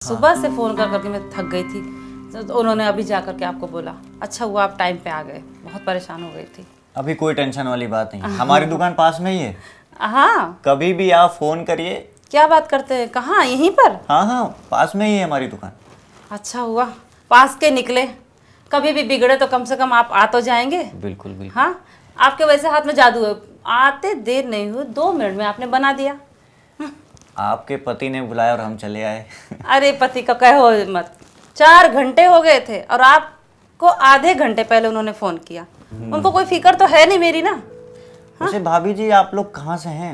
सुबह से फोन कर करके मैं थक गई थी, तो उन्होंने अभी जा करके आपको बोला। अच्छा हुआ आप टाइम पे आ गए, बहुत परेशान हो गई थी। अभी कोई टेंशन वाली बात नहीं, हमारी दुकान पास में ही है। हाँ, कभी भी आप फोन करिए। क्या बात करते हैं, कहाँ, यहीं पर? हाँ हाँ, पास में ही है हमारी दुकान। अच्छा हुआ पास के निकले, कभी भी बिगड़े तो कम से कम आप आ तो जाएंगे। बिल्कुल बिल्कुल। हाँ, आपके वैसे हाथ में जादू है, आते देर नहीं हुई 2 मिनट में आपने बना दिया। आपके पति ने बुलाया और हम चले आए। अरे पति का कहो मत, 4 घंटे हो गए थे और आपको आधे घंटे पहले उन्होंने फ़ोन किया। उनको कोई फिक्र तो है नहीं मेरी ना। वैसे भाभी जी आप लोग कहाँ से हैं?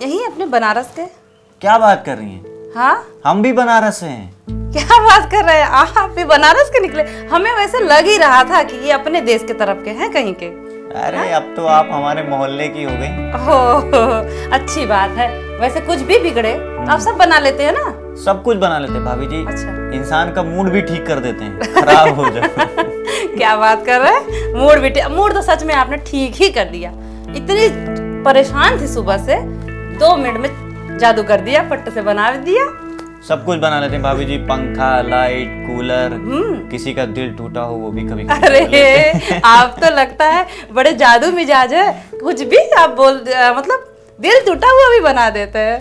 यही अपने बनारस के। क्या बात कर रही हैं? हाँ, हम भी बनारस से हैं। क्या बात कर रहे हैं आप भी बनारस के निकले? हमें वैसे लग ही रहा था कि ये अपने देश के तरफ के हैं कहीं के। अरे अब तो आप हमारे मोहल्ले की हो गई। हो अच्छी बात है। वैसे कुछ भी बिगड़े तो आप सब बना लेते हैं ना? सब कुछ बना लेते हैं भाभी जी। अच्छा। इंसान का मूड भी ठीक कर देते हैं, खराब हो जाए। क्या बात कर रहे हैं, मूड तो सच में आपने ठीक ही कर दिया। इतनी परेशान थी सुबह से, 2 मिनट में जादू कर दिया, फट से बना दिया। सब कुछ बना लेते हैं भाभी जी, पंखा, लाइट, कूलर। किसी का दिल टूटा हो वो भी कभी कभी अरे आप तो लगता है बड़े जादू मिजाज है, कुछ भी आप मतलब दिल टूटा हुआ भी बना देते हैं।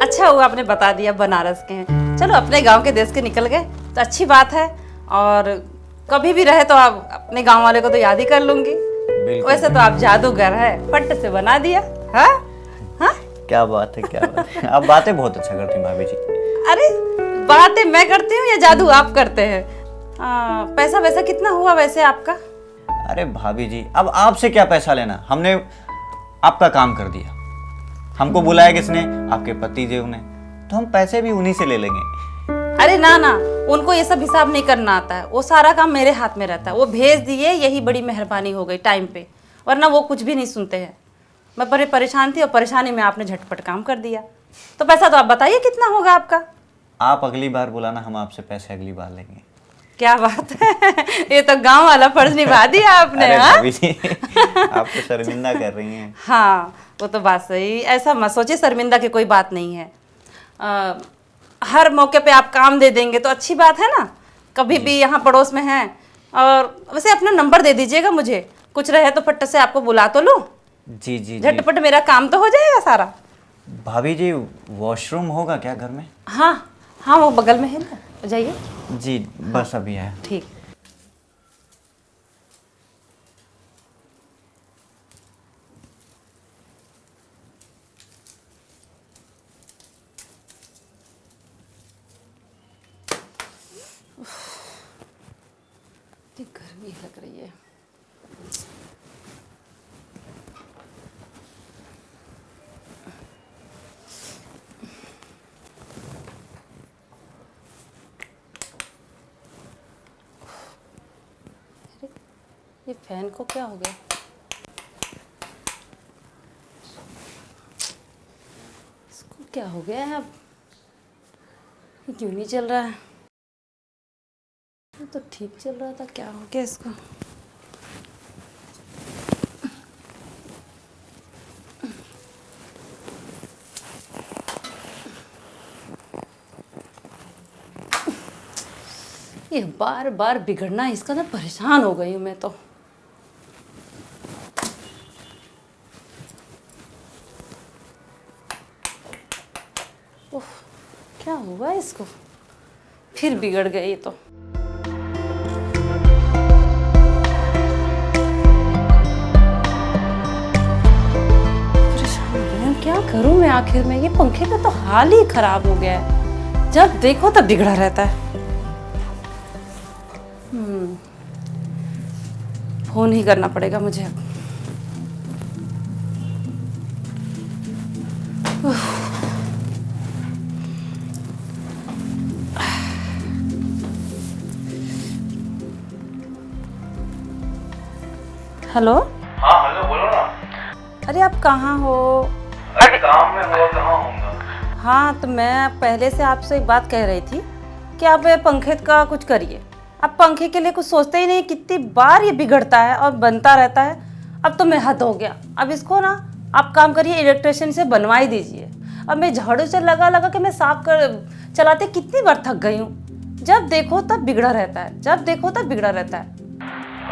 अच्छा हुआ आपने बता दिया बनारस के हैं। चलो अपने गांव के देश के निकल गए तो अच्छी बात है, और कभी भी रहे तो आप अपने गांव वाले को तो याद ही कर लूंगी। वैसे तो आप जादूगर है, फट से बना दिया। हाँ हाँ, क्या बात है, क्या बात है। आप बातें बहुत अच्छा करती हैं भाभी जी। अरे बातें मैं करती हूँ या जादू आप करते हैं? पैसा वैसा कितना हुआ वैसे आपका? अरे भाभी जी अब आपसे क्या पैसा लेना, हमने आपका काम कर दिया। हमको बुलाया किसने? आपके पति देव ने, तो हम पैसे भी उन्हीं से ले लेंगे। अरे ना ना, उनको ये सब हिसाब नहीं करना आता है, वो सारा काम मेरे हाथ में रहता है। वो भेज दिए, यही बड़ी मेहरबानी हो गई टाइम पे, वरना वो कुछ भी नहीं सुनते हैं। मैं बड़े परेशान थी और परेशानी में आपने झटपट काम कर दिया। तो पैसा तो आप बताइए कितना होगा आपका? आप अगली बार बुलाना, हम आपसे पैसे अगली बार लेंगे। क्या बात है, ये तो गांव वाला फर्ज निभा दिया आपने। अरे हाँ? भाभी जी आप तो शर्मिंदा कर रही हैं। हाँ वो तो बात सही, ऐसा मत सोचिए, शर्मिंदा की कोई बात नहीं है। हर मौके पे आप काम दे देंगे तो अच्छी बात है ना। कभी भी यहाँ पड़ोस में हैं, और वैसे अपना नंबर दे दीजिएगा मुझे, कुछ रहे तो फट से आपको बुला तो लूँ। जी जी जी। झटपट मेरा काम तो हो जाएगा सारा। भाभी जी वॉशरूम होगा क्या घर में? हाँ हाँ, वो बगल में है ना, जाइए। जी बस अभी आया। ठीक। गर्मी लग रही है। ये फैन को क्या हो गया? इसको क्या हो गया है अब? ये क्यों नहीं चल रहा है? ये तो ठीक चल रहा था, क्या हो गया इसको? ये बार बार बिगड़ना, इसका ना परेशान हो गई हूँ मैं तो। उफ, क्या हुआ इसको? फिर बिगड़ गई ये तो। परेशान हो गई हूँ, क्या करूँ मैं आखिर में? ये पंखे का तो हाल ही खराब हो गया है, जब देखो तब बिगड़ा रहता है। फोन ही करना पड़ेगा मुझे अब। हेलो। हाँ हेलो, बोलो ना। अरे आप कहाँ हो? अरे काम में हुआ, कहाँ होऊंगा। हाँ तो मैं पहले से आपसे एक बात कह रही थी कि आप ये पंखे का कुछ करिए। आप पंखे के लिए कुछ सोचते ही नहीं, कितनी बार ये बिगड़ता है और बनता रहता है। अब तो मैं हद हो गया। अब इसको ना आप काम करिए, इलेक्ट्रिशियन से बनवा ही दीजिए। अब मैं झाड़ू से लगा लगा के मैं साफ कर चलाते कितनी बार थक गई हूँ। जब देखो तब बिगड़ा रहता है, जब देखो तब बिगड़ा रहता है।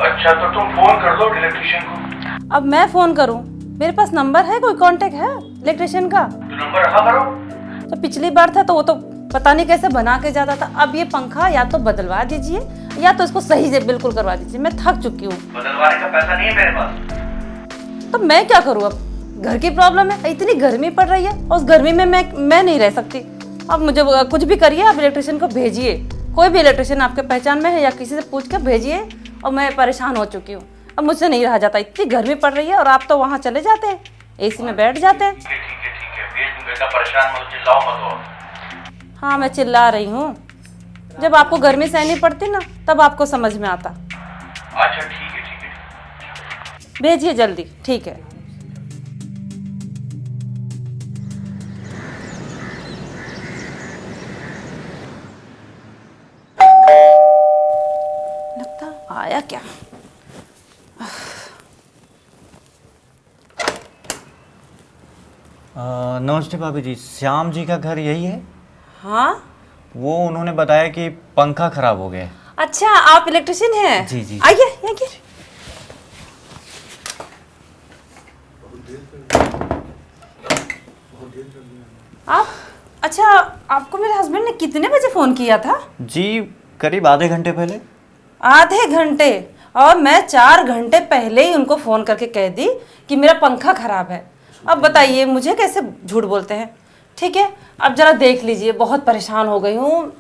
अच्छा तो तुम फोन कर दो इलेक्ट्रिशियन को। अब मैं फोन करूँ? मेरे पास नंबर है, कोई कांटेक्ट है इलेक्ट्रिशियन का? तो नंबर रखा करो। तो पिछली बार था तो वो तो पता नहीं कैसे बना के जाता था। अब ये पंखा या तो बदलवा दीजिए या तो इसको सही से बिल्कुल करवा दीजिए। मैं थक चुकी हूँ। बदलवाने का पैसा नहीं है मेरे पास। तो मैं क्या करूँ? अब घर की प्रॉब्लम है, इतनी गर्मी पड़ रही है और उस गर्मी में मैं नहीं रह सकती। अब मुझे कुछ भी करिए, आप इलेक्ट्रिशियन को भेजिए। कोई भी इलेक्ट्रिशियन आपके पहचान में है या किसी से पूछ कर भेजिए। और मैं परेशान हो चुकी हूँ, अब मुझसे नहीं रहा जाता। इतनी गर्मी पड़ रही है और आप तो वहाँ चले जाते हैं, एसी में बैठ जाते हैं। ठीक है भेज दूंगा। इतना परेशान मत चिल्लाओ मत और। हाँ मैं चिल्ला रही हूँ, जब आपको गर्मी सहनी पड़ती ना तब आपको समझ में आता। अच्छा ठीक है। भेजिए जल्दी। ठीक है। लगता आया क्या? नमस्ते भाभी जी, श्याम जी का घर यही है? हाँ वो उन्होंने बताया कि पंखा खराब हो गया है। अच्छा, आप इलेक्ट्रिशियन हैं? जी, जी। आइए आइए। आप अच्छा, आपको मेरे हस्बैंड ने कितने बजे फोन किया था? जी करीब आधे घंटे पहले। आधे घंटे? और मैं 4 घंटे पहले ही उनको फोन करके कह दी कि मेरा पंखा खराब है। अब बताइए मुझे कैसे झूठ बोलते हैं? ठीक है, अब जरा देख लीजिए, बहुत परेशान हो गई हूँ।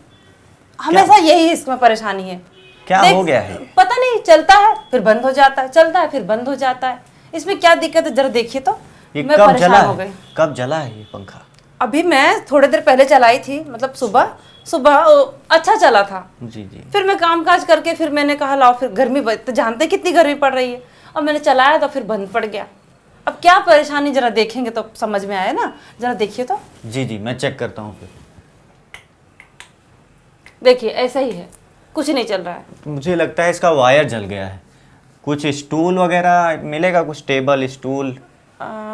हमेशा यही इसमें परेशानी है। क्या हो गया है? पता नहीं, चलता है फिर बंद हो जाता है, चलता है फिर बंद हो जाता है। इसमें क्या दिक्कत है जरा देखिए तो। ये मैं कब परेशान जला हो है? गई। कब जला है ये पंखा? अभी मैं थोड़ी देर पहले चलाई थी, मतलब सुबह सुबह अच्छा चला था। जी जी। फिर मैं काम काज करके फिर मैंने कहा लाओ, फिर गर्मी तो जानते कितनी गर्मी पड़ रही है, और मैंने चलाया तो फिर बंद पड़ गया। अब क्या परेशानी जरा देखेंगे तो समझ में आया ना, जरा देखिए तो। जी जी मैं चेक करता हूँ फिर। देखिए ऐसा ही है, कुछ नहीं चल रहा है। मुझे लगता है इसका वायर जल गया है। कुछ स्टूल वगैरह मिलेगा? कुछ टेबल स्टूल?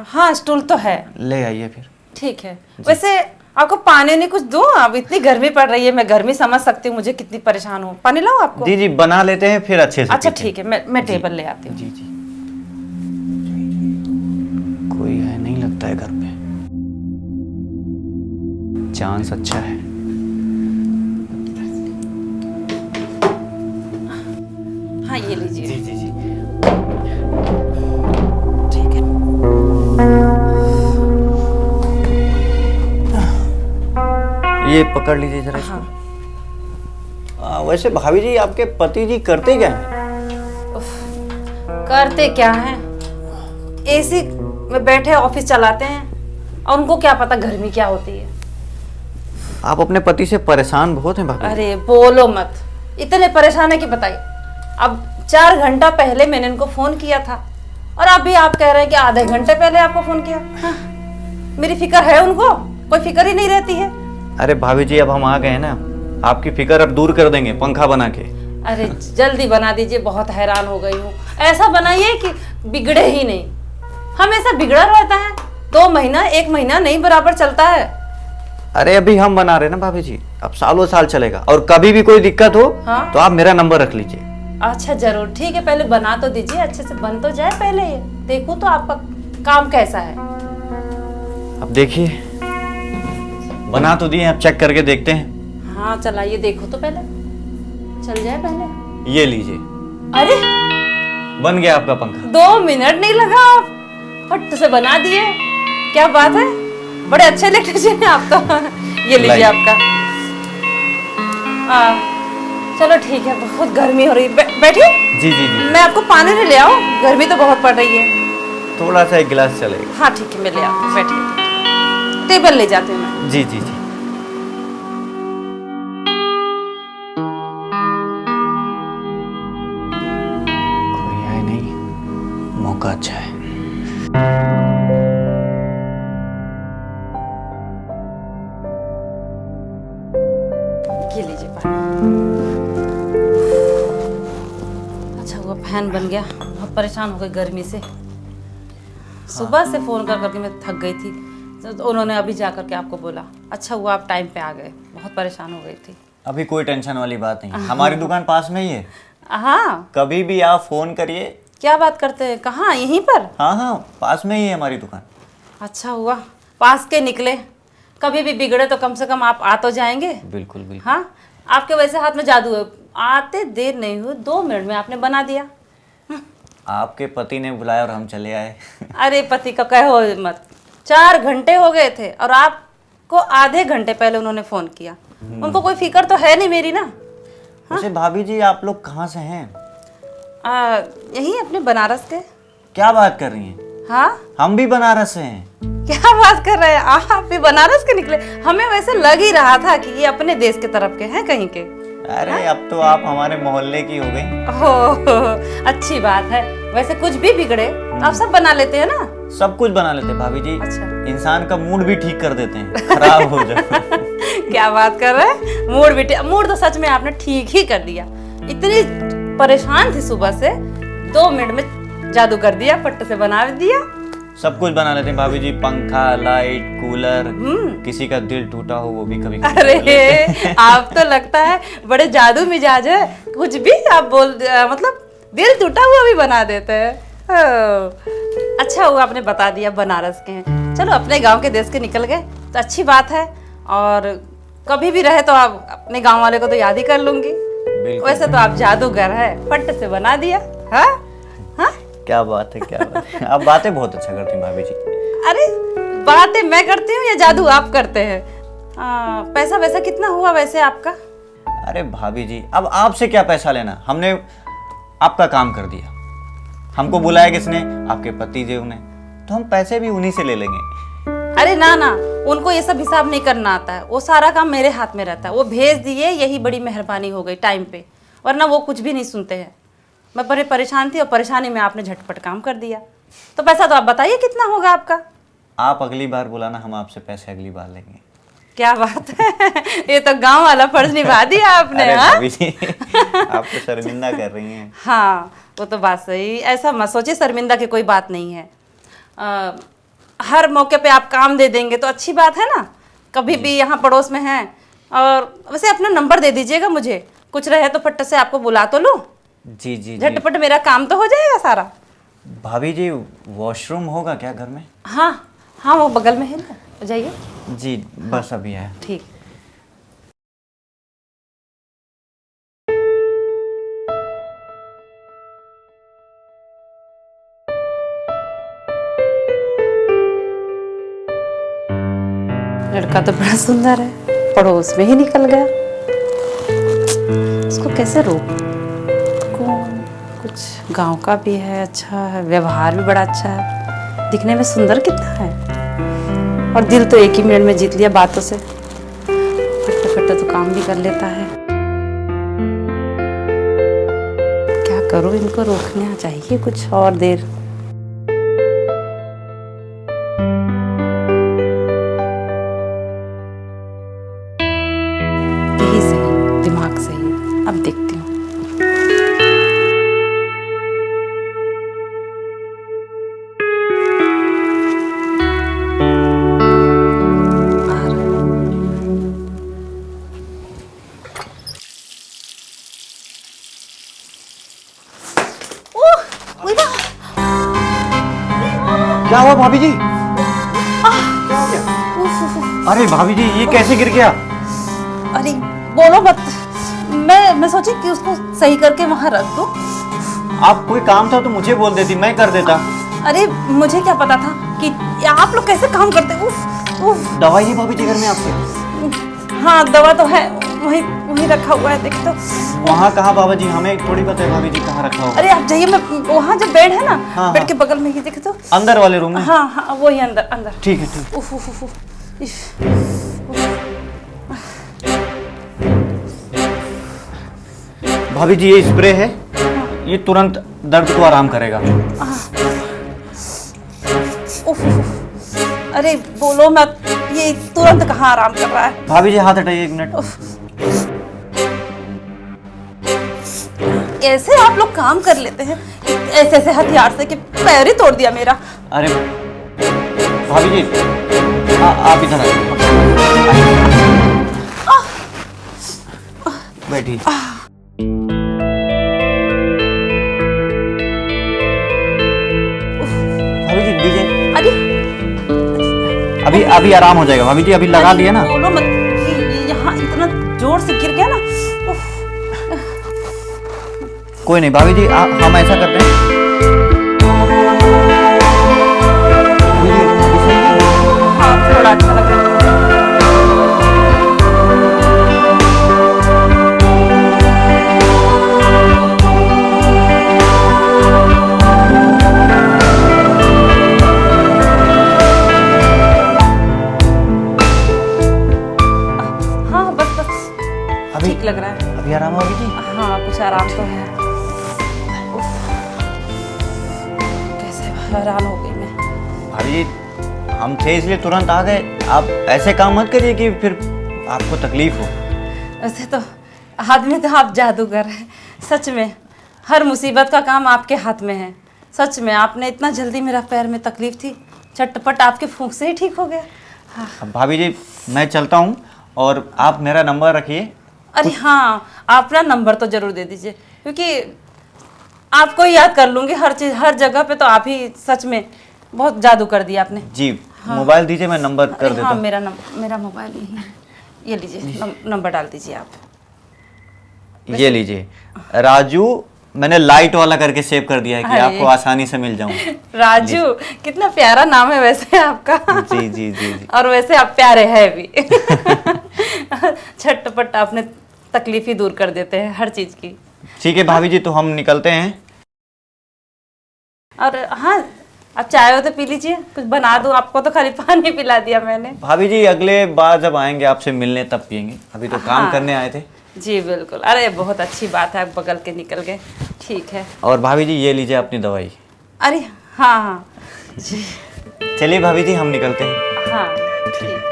हाँ स्टूल तो है। ले आइए फिर। ठीक है। वैसे आपको पानी नहीं कुछ दूं? अब इतनी गर्मी पड़ रही है, मैं गर्मी समझ सकती हूँ, मुझे कितनी परेशान हूँ। पानी लाऊं आपको? जी जी बना लेते हैं फिर अच्छे से। अच्छा पीते ठीक है, मैं टेबल ले आती हूँ। जी जी। कोई है नहीं लगता है घर पे। चांस अच्छा है। हाँ ये लीजिए। जी जी जी। ठीक है। ये पकड़ लीजिए जरा इसको। वैसे भाभी जी आपके पति जी करते क्या हैं? करते क्या हैं? एसी में बैठे ऑफिस चलाते हैं, और उनको क्या पता गर्मी क्या होती है। आप अपने पति से परेशान बहुत हैं भाभी। अरे बोलो मत, इतने परेशान है कि बताइए। अब 4 घंटा पहले मैंने इनको फोन किया था, और अभी आप कह रहे हैं कि आधे घंटे पहले आपको फोन किया। हाँ, मेरी फिक्र है उनको? कोई फिक्र ही नहीं रहती है। अरे भाभी जी अब हम आ गए हैं ना, आपकी फिक्र अब दूर कर देंगे पंखा बना के। अरे जल्दी बना दीजिए, बहुत हैरान हो गई हूँ। ऐसा बनाइए कि बिगड़े ही नहीं। हमेशा बिगड़ा रहता है, 2 महीना 1 महीना नहीं बराबर चलता है। अरे अभी हम बना रहे हैं ना भाभी जी, अब सालों साल चलेगा। और कभी भी कोई दिक्कत हो हाँ? तो आप मेरा नंबर रख लीजिए। अच्छा जरूर, ठीक है। पहले बना तो दीजिए, अच्छे से बन तो जाए पहले, ये देखो तो आपका काम कैसा है। अब देखिए बना तो दिए, अब चेक करके देखते हैं। हाँ चलाइए, देखो तो पहले, चल जाए पहले। ये लीजिए, अरे बन गया आपका पंखा। 2 मिनट नहीं लगा, आप फट से बना दिए। क्या बात है, बड़े अच्छे इलेक्ट्रिशियन हैं आप तो। ये लीजिए आपका। चलो ठीक है, बहुत गर्मी हो रही है, बैठिए। जी जी जी। मैं आपको पानी नहीं ले आऊं, गर्मी तो बहुत पड़ रही है। थोड़ा सा 1 गिलास चलेगा। हाँ ठीक है, मैं ले आती हूँ, बैठिए। टेबल ले जाती हूँ मैं। जी जी जी। कोई आए नहीं, मौका अच्छा है। ये लीजिए पानी। अच्छा हुआ फैन बन गया, बहुत परेशान हो गई गर्मी से। सुबह से फोन कर करके मैं थक गई थी। तो उन्होंने अभी जा करके आपको बोला। अच्छा हुआ आप टाइम पे आ गए, बहुत परेशान हो गई थी। अभी कोई टेंशन वाली बात नहीं, हमारी दुकान पास में ही है, हाँ कभी भी आप फोन करिए। क्या बात करते हैं, कहाँ, यहीं पर? हाँ हाँ, पास में ही है हमारी दुकान। अच्छा हुआ पास के निकले, कभी भी बिगड़े तो कम से कम आप आ तो जाएंगे। बिल्कुल बिल्कुल। हाँ, आपके वैसे हाथ में जादू है, आते देर नहीं हुई, 2 मिनट में आपने बना दिया। आपके पति ने बुलाया और हम चले आए। अरे पति का कहो मत, 4 घंटे हो गए थे और आपको आधे घंटे पहले उन्होंने फोन किया। उनको कोई फिक्र तो है नहीं मेरी ना। वैसे भाभी जी आप लोग कहाँ से हैं? यही अपने बनारस के। क्या बात कर रही हैं? हाँ, हम भी बनारस से हैं। क्या बात कर रहे हैं आप भी बनारस के निकले? हमें वैसे लग ही रहा था कि ये अपने देश के तरफ के हैं कहीं के। अरे अब तो आप हमारे मोहल्ले की हो गई। हो अच्छी बात है। वैसे कुछ भी बिगड़े आप सब बना लेते हैं ना? सब कुछ बना लेते हैं भाभी जी। अच्छा। इंसान का मूड भी ठीक कर देते हैं, खराब हो जाए। क्या बात कर रहे हैं, मूड तो सच में आपने ठीक ही कर दिया। इतनी परेशान थी सुबह से, 2 मिनट में जादू कर दिया, पट्ट से बना दिया। सब कुछ बना लेते हैं भाभी जी, पंखा, लाइट, कूलर, किसी का दिल टूटा हो वो भी कभी कभी अरे आप तो लगता है बड़े जादू मिजाज है, कुछ भी आप मतलब दिल टूटा हुआ भी बना देते हैं। अच्छा हुआ आपने बता दिया बनारस के हैं। चलो अपने गांव के देश के निकल गए तो अच्छी बात है, और कभी भी रहे तो आप अपने गांव वाले को तो याद ही कर लूंगी। वैसे तो आप जादूगर है, फट से बना दिया। हाँ हाँ, क्या बात है, क्या बात है। आप बातें बहुत अच्छा करती हैं भाभी जी। अरे बातें मैं करती हूँ या जादू आप करते हैं? पैसा वैसा कितना हुआ वैसे आपका? अरे भाभी जी अब आपसे क्या पैसा लेना, हमने आपका काम कर दिया। हमको बुलाया किसने? आपके पति देव ने, तो हम पैसे भी उन्हीं से ले लेंगे। अरे ना ना, उनको ये सब हिसाब नहीं करना आता है, वो सारा काम मेरे हाथ में रहता है। वो भेज दिए, यही बड़ी मेहरबानी हो गई टाइम पे, वरना वो कुछ भी नहीं सुनते हैं। मैं बड़े परेशान थी और परेशानी में आपने झटपट काम कर दिया। तो पैसा तो आप बताइए कितना होगा आपका? आप अगली बार बुलाना, हम आपसे पैसे अगली बार लेंगे। क्या बात है, ये तो गांव वाला फर्ज निभा दिया आपने। अरे हाँ? भाभी जी आप तो शर्मिंदा कर रही हैं। हाँ वो तो बात सही, ऐसा मत सोचिए, शर्मिंदा की कोई बात नहीं है। हर मौके पे आप काम दे देंगे तो अच्छी बात है ना। कभी भी यहाँ पड़ोस में हैं, और वैसे अपना नंबर दे दीजिएगा मुझे, कुछ रहे तो फट से आपको बुला तो लूँ। जी जी जी। झटपट मेरा काम तो हो जाएगा सारा। भाभी जी वॉशरूम होगा क्या घर में? हाँ हाँ, वो बगल में है ना, जाइए। जी बस अभी है। ठीक। लड़का तो बड़ा सुंदर है, पड़ोस में ही निकल गया। इसको कैसे रोकूं? कुछ गांव का भी है, अच्छा है, व्यवहार भी बड़ा अच्छा है, दिखने में सुंदर कितना है, और दिल तो एक ही मिनट में जीत लिया बातों से। फट फट तो काम भी कर लेता है। क्या करूं, इनको रोकना चाहिए कुछ और देर। यही सही, दिमाग सही है, अब देखती हूँ। क्या हुआ भाभी जी? क्या हो गया? अरे भाभी जी ये कैसे गिर गया? अरे बोलो मत, मैं सोची कि उसको सही करके वहां रख दो। आप कोई काम था तो मुझे बोल देती, मैं कर देता। अरे मुझे क्या पता था कि आप लोग कैसे काम करते। उफ उफ। दवाई है भाभी जी घर में आपके? हाँ दवा तो है, वहीं रखा हुआ है, देख तो। वहाँ कहाँ बाबा जी, हमें थोड़ी पता है भाभी जी कहाँ रखा होगा। अरे आप जाइए, मैं वहाँ जो बेड है ना, हाँ, बेड के बगल में ही, देख तो। अंदर वाले रूम में? हाँ हाँ वही अंदर अंदर। ठीक है ठीक। उफ उफ उफ। भाभी जी ये स्प्रे है, ये तुरंत दर्द को आराम करेगा। उफ उफ। अरे बोलो मत, ये तुरंत कहाँ आराम कर रहा है। भाभी जी हाथ हटाइए 1 मिनट। ऐसे आप लोग काम कर लेते हैं, ऐसे ऐसे हथियार से कि पैर ही तोड़ दिया मेरा। अरे भाभी जी आप इधर आइए। बैठिए। भाभी जी दीजिए। अरे अभी अभी आराम हो जाएगा भाभी जी, अभी लगा दिया ना। बोलो मत, ये यहाँ इतना जोर से गिर गया ना। उफ, कोई नहीं भाभी जी, हम ऐसा करते हैं। हाँ थोड़ा अच्छा लग रहा है। हाँ बस बस अभी ठीक लग रहा है। अभी आराम होगी जी। हाँ कुछ आराम तो है। उफ, कैसे हैरान हो गई मैं। भाभी जी हम थे इसलिए तुरंत आ गए, आप ऐसे काम मत करिए कि फिर आपको तकलीफ हो। वैसे तो हाथ में तो आप जादूगर हैं सच में। हर मुसीबत का काम आपके हाथ में है सच में। आपने इतना जल्दी, मेरा पैर में तकलीफ थी, झटपट आपके फूंक से ही ठीक हो गया। हाँ। अब भाभी जी मैं चलता हूँ और आप मेरा नंबर रखिए। अरे हाँ, आप ना नंबर तो जरूर दे दीजिए, क्योंकि आपको ही याद कर लूँगी हर चीज़, हर जगह पे। तो आप ही सच में बहुत जादू कर दिया आपने। जी मोबाइल दीजिए, मैं नंबर कर अरे देता हाँ हूँ। मेरा मोबाइल यही है, ये लीजिए नंबर डाल दीजिए आप। ये लीजिए राजू, मैंने लाइट वाला करके सेव कर दिया है कि अरे। आपको आसानी से मिल जाऊँ। राजू, कितना प्यारा नाम है वैसे आपका। जी जी जी जी। और वैसे आप प्यारे हैं भी। झटपट आपने तकलीफ ही दूर कर देते हैं हर चीज की। ठीक है भाभी जी, तो हम निकलते हैं। और हाँ, आप चाय हो तो पी लीजिए, कुछ बना दूं आपको, तो खाली पानी पिला दिया मैंने। भाभी जी अगले बार जब आएंगे आपसे मिलने तब पियेंगे, अभी तो काम हाँ। करने आए थे। जी बिल्कुल, अरे बहुत अच्छी बात है, आप बगल के निकल गए। ठीक है। और भाभी जी ये लीजिए अपनी दवाई। अरे हाँ हाँ जी। चलिए भाभी जी हम निकलते हैं। हाँ ठीक है।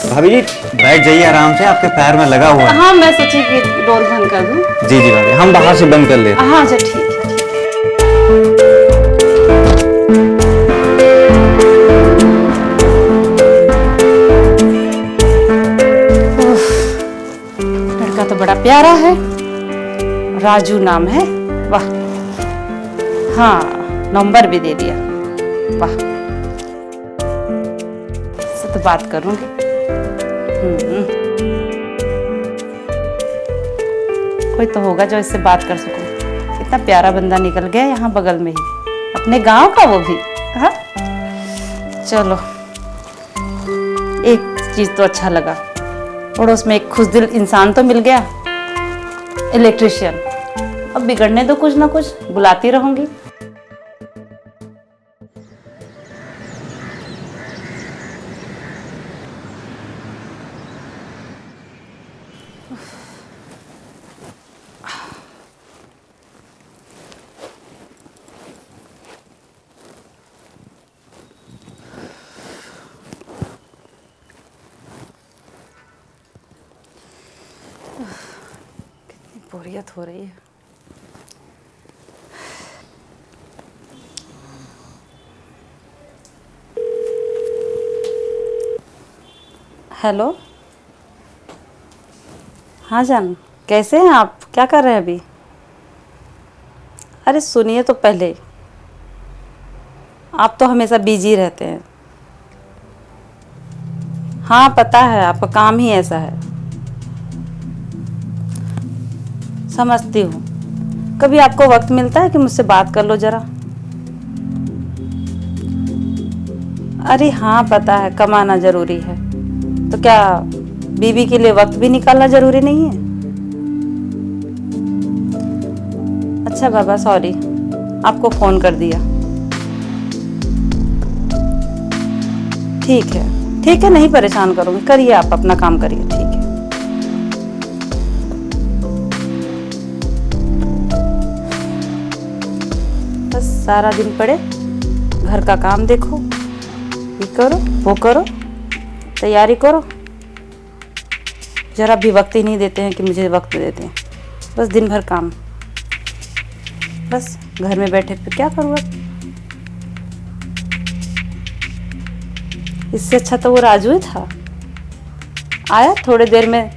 भाभी जी बैठ जाइए आराम से, आपके पैर में लगा हुआ है। हाँ मैं सोची कि डोर बंद कर दूं। जी जी भाभी, हम बाहर से बंद कर ले। हाँ अच्छा ठीक है। उफ, लड़का तो बड़ा प्यारा है, राजू नाम है। वाह, हाँ नंबर भी दे दिया। वाह, इससे तो बात करूंगी। कोई तो होगा जो इससे बात कर सकूं। इतना प्यारा बंदा निकल गया यहाँ बगल में ही, अपने गांव का, वो भी। हाँ चलो, एक चीज तो अच्छा लगा, पड़ोस में एक खुशदिल इंसान तो मिल गया, इलेक्ट्रिशियन। अब बिगड़ने दो कुछ ना कुछ, बुलाती रहूंगी। बोरियत हो रही है। हेलो, हाँ जान, कैसे हैं आप? क्या कर रहे हैं अभी? अरे सुनिए तो पहले, आप तो हमेशा बिजी रहते हैं। हाँ पता है, आपका काम ही ऐसा है, समझती हूँ। कभी आपको वक्त मिलता है कि मुझसे बात कर लो जरा? अरे हाँ पता है, कमाना जरूरी है, तो क्या बीवी के लिए वक्त भी निकालना जरूरी नहीं है? अच्छा बाबा सॉरी, आपको फोन कर दिया। ठीक है नहीं परेशान करूंगी, करिए आप अपना काम करिए। ठीक है। बस सारा दिन पड़े, घर का काम देखो, ये करो वो करो, तैयारी करो। जरा भी वक्त ही नहीं देते हैं कि मुझे वक्त देते हैं। बस दिन भर काम, बस घर में बैठे फिर क्या करूँ अब। इससे अच्छा तो वो राजू ही था, आया थोड़ी देर में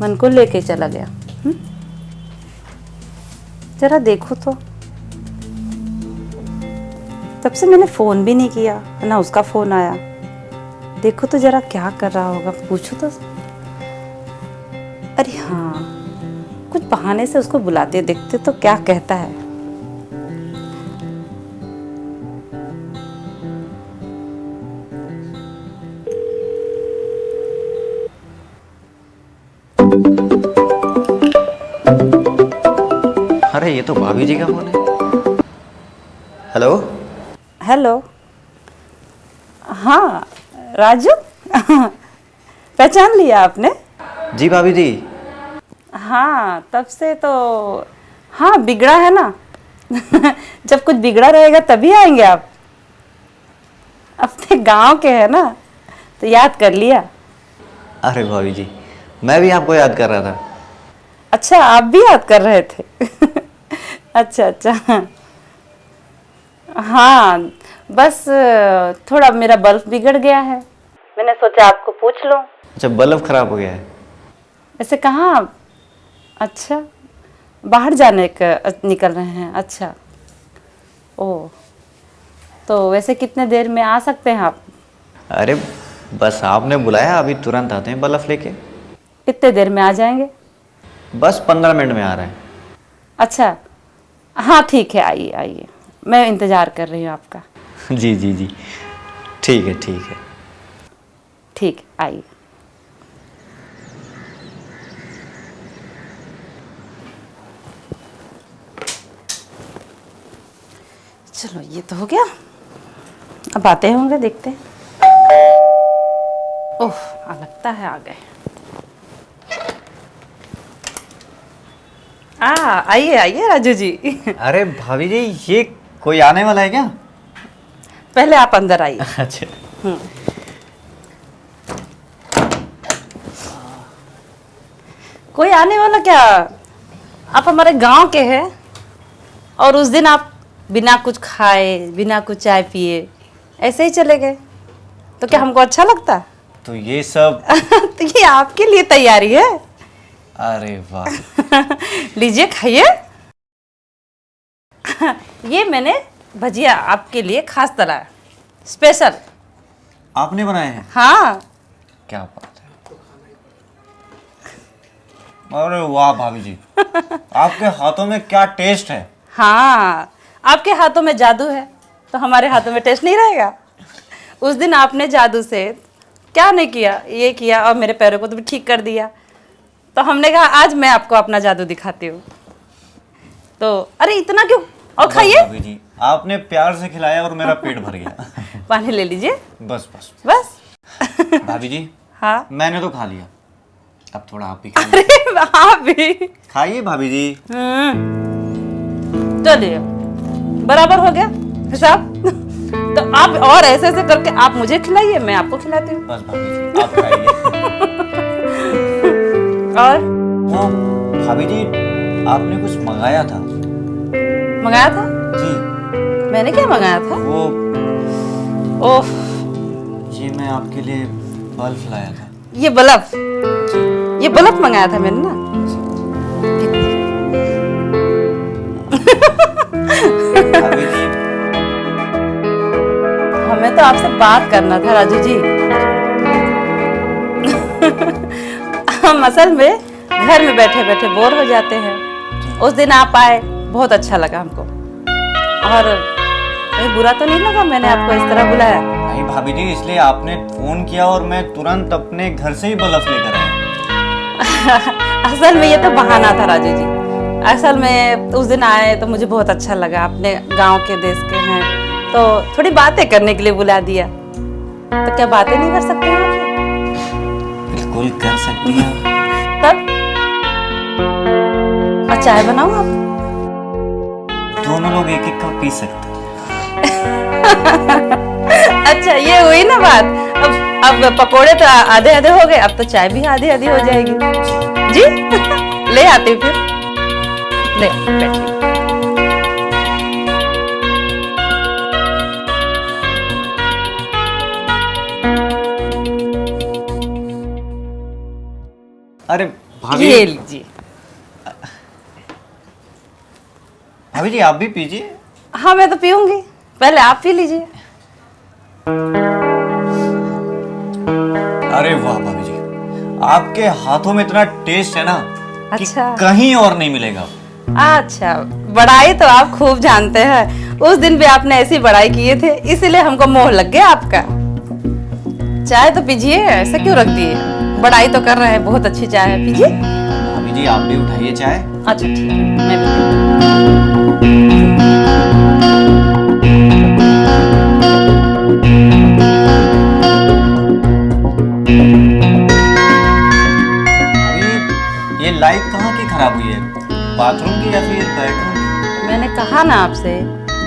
मन को लेके चला गया। जरा देखो तो, तब से मैंने फोन भी नहीं किया, ना उसका फोन आया। देखो तो जरा क्या कर रहा होगा, पूछो तो। अरे हाँ, कुछ बहाने से उसको बुलाते देखते तो क्या कहता है। अरे ये तो भाभी जी का फोन है। हेलो। हेलो, हाँ राजू पहचान लिया आपने? जी भाभी जी। हाँ तब से तो, हाँ बिगड़ा है ना जब कुछ बिगड़ा रहेगा तभी आएंगे आप। अपने गांव के हैं ना, तो याद कर लिया। अरे भाभी जी, मैं भी आपको याद कर रहा था। अच्छा, आप भी याद कर रहे थे अच्छा अच्छा। हाँ बस थोड़ा मेरा बल्ब बिगड़ गया है, मैंने सोचा आपको पूछ लूं। अच्छा, बल्ब खराब हो गया है। ऐसे कहाँ आप? अच्छा, बाहर जाने का निकल रहे हैं? अच्छा, ओ तो वैसे कितने देर में आ सकते हैं आप? अरे बस आपने बुलाया, अभी तुरंत आते हैं बल्ब लेके। कितने देर में आ जाएंगे? बस 15 मिनट में आ रहे हैं। अच्छा हाँ ठीक है, आइए आइए, मैं इंतज़ार कर रही हूँ आपका। जी जी जी, ठीक है ठीक है। ठीक, आइए। चलो ये तो हो गया, अब आते होंगे, देखते हैं। ओह लगता है आ गए। आइए आइए राजू जी अरे भाभी जी, ये कोई आने वाला है क्या? पहले आप अंदर आइए। अच्छा। कोई आने वाला क्या, आप हमारे गांव के हैं और उस दिन आप बिना कुछ खाए, बिना कुछ चाय पिए ऐसे ही चले गए, तो क्या हमको अच्छा लगता? तो ये सब तो ये आपके लिए तैयारी है। अरे वाह लीजिए खाइए ये मैंने भजिया आपके लिए खास तला है, स्पेशल। आपने बनाए हैं? हाँ। क्या बात है। अरे वाह भाभी जी, आपके हाथों में क्या टेस्ट है। हाँ, आपके हाथों में जादू है तो हमारे हाथों में टेस्ट नहीं रहेगा। उस दिन आपने जादू से क्या नहीं किया, ये किया और मेरे पैरों को तो भी ठीक कर दिया। तो हमने कहा आज मैं आपको अपना जादू दिखाती हूँ। तो अरे इतना क्यों, और खाइए। भाभी जी, आपने प्यार से खिलाया और मेरा पेट भर गया पानी ले लीजिए। बस बस बस भाभी जी, हाँ मैंने तो खा लिया, अब थोड़ा आप भी खाइए। अरे आप भी खाइए भाभी जी। चलिए, बराबर हो गया हिसाब तो आप और ऐसे ऐसे करके आप मुझे खिलाइए, मैं आपको खिलाती हूँ। बस भाभी जी, आप खाइए। और वो भाभी जी, आपने कुछ मंगाया था। मंगाया था? जी। मैंने क्या मंगाया था? वो ओह, ये मैं आपके लिए बल्ब लाया था। ये बल्ब, ये बल्ब मंगाया था मैंने ना। भाभी जी, हमें तो आपसे बात करना था राजू जी हम असल में घर में बैठे बैठे बोर हो जाते हैं। उस दिन आप आए, बहुत अच्छा लगा हमको, और कहीं बुरा तो नहीं लगा मैंने आपको इस तरह बुलाया? नहीं भाभी जी, इसलिए आपने फोन किया और मैं तुरंत अपने घर से ही बल्ब लेकर आया। असल में ये तो बहाना था राजू जी। असल में उस दिन आए तो मुझे बहुत अच्छा लगा, अपने गांव के देश के हैं तो थोड़ी बातें करने के लिए बुला दिया। तो क्या बातें नहीं कर सकते हैं आपसे? बिल्कुल कर सकती हैं। तब और चाय बनाऊं आप? दोनों लोग एक एक कप पी सकते हैं। अच्छा ये हुई ना बात। अब पकोड़े तो आधे आधे हो गए, अब तो चाय भी आधी आधी हो जाएगी। जी ले आती हूँ फिर, ले बैठिए। अरे भाभी, ये लीजिए। भाभी जी आप भी पीजिए। हाँ मैं तो पीऊंगी, पहले आप पी लीजिए। अरे वाह भाभी जी, आपके हाथों में इतना टेस्ट है ना कि अच्छा। कहीं और नहीं मिलेगा। अच्छा, बड़ाई तो आप खूब जानते हैं। उस दिन भी आपने ऐसी बड़ाई किए थे, इसीलिए हमको मोह लग गया आपका। चाय तो पीजिए, ऐसे क्यों रख दिए? बड़ाई तो कर रहे हैं, बहुत अच्छी चाय है, पीजिए। भाभी जी आप भी उठाइए चाय। अच्छा ठीक है, मैं भी। ये लाइट कहाँ की खराब हुई है, बाथरूम की या फिर बेडरूम की? मैंने कहा ना आपसे,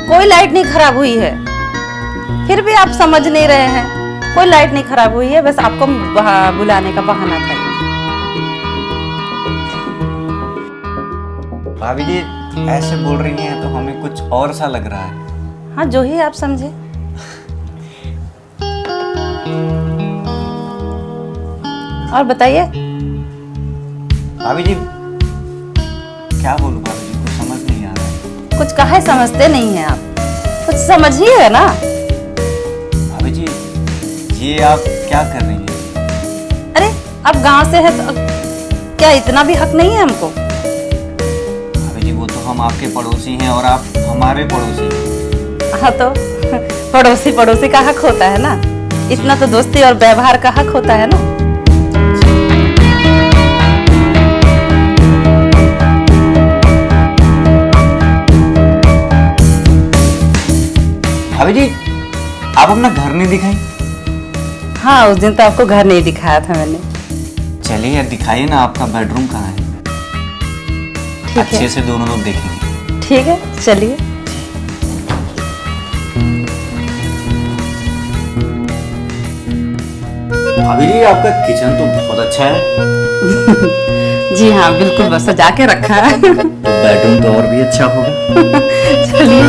कोई लाइट नहीं खराब हुई है, फिर भी आप समझ नहीं रहे हैं। कोई लाइट नहीं खराब हुई है, बस आपको बुलाने का बहाना था ये। भाभी जी ऐसे बोल रही हैं तो हमें कुछ और सा लग रहा है। हाँ जो ही आप समझे। और बताइए। भाभी जी क्या बोलूं भाभी जी, कुछ समझ नहीं आ रहा है। कुछ कहे समझते नहीं हैं आप, कुछ समझिए ना। भाभी जी ये आप क्या कर रही हैं? अरे अब गांव से है तो क्या इतना भी हक नहीं है हमको? भाभी जी वो तो हम आपके पड़ोसी हैं और आप हमारे पड़ोसी हैं। हाँ तो पड़ोसी पड़ोसी का हक होता है ना, इतना तो दोस्ती और व्यवहार का हक होता है ना। भाभी जी आप अपना घर नहीं दिखाई? हाँ उस दिन तो आपको घर नहीं दिखाया था मैंने। चलिए दिखाइए ना, आपका बेडरूम कहाँ है? ठीक अच्छे है, से दोनों लोग देखेंगे। ठीक है चलिए। भाभी जी आपका किचन तो बहुत अच्छा है। जी हाँ बिल्कुल, बस सजा के रखा है। तो बेडरूम तो और भी अच्छा होगा। चलिए।